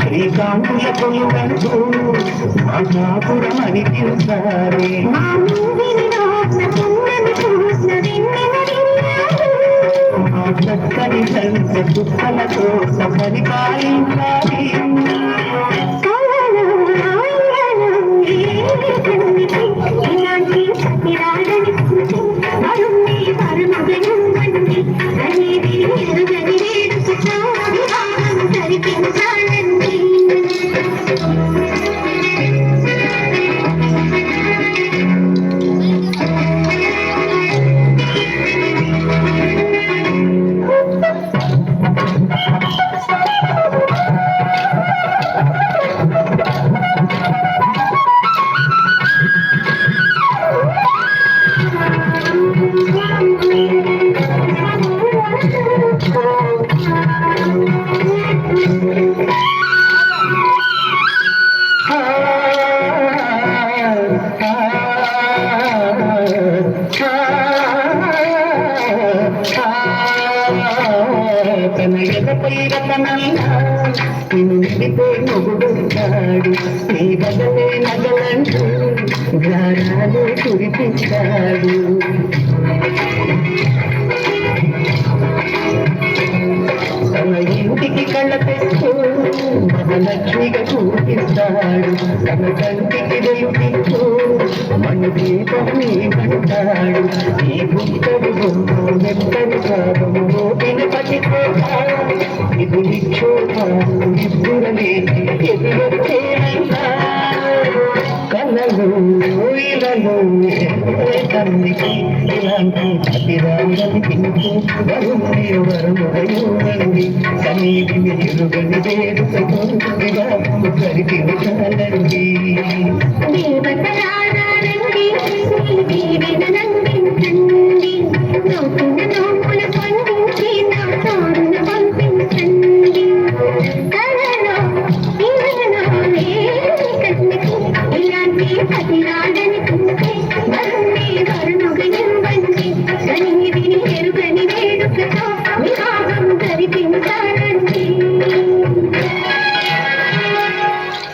శ్రీకాంతుల కొలువంటూ మహాపురం అనిపించాలి చక్కని సంత చుక్కలతో పరిపాలించాలి తన ఎదపై రతనల్లా నిండిపై మొగుడున్నాడు నీ బదలే నగలంటూ గారాలు కురిపించాడు తన ఇంటికి కళ్ళ పెట్టు మహాలక్ష్మిగా చూపిస్తాడు తన కంటికి వెలుగిస్తూ మన దీపం నీ పడతాడు ఈ గుంటడు గుంపు మెత్తని పాదము మోపిన పట్టిపోతాడు ఇది నిక్షోభాలు ఇబ్బురలేని ఎదురొచ్చేనంతా కళ్ళలు ఇళ్ళలు తల్లికి ఇలాంటి అతిరాలని తింటూ వరుణి వరుణి సమీపిని ఎరుగని వేడుకతో వివాహము జరిపించాలండి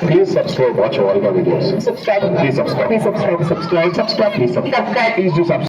Please subscribe, watch all my videos. Subscribe. Please subscribe. Please subscribe. Subscribe. Please subscribe. Subscribe. Please do subscribe.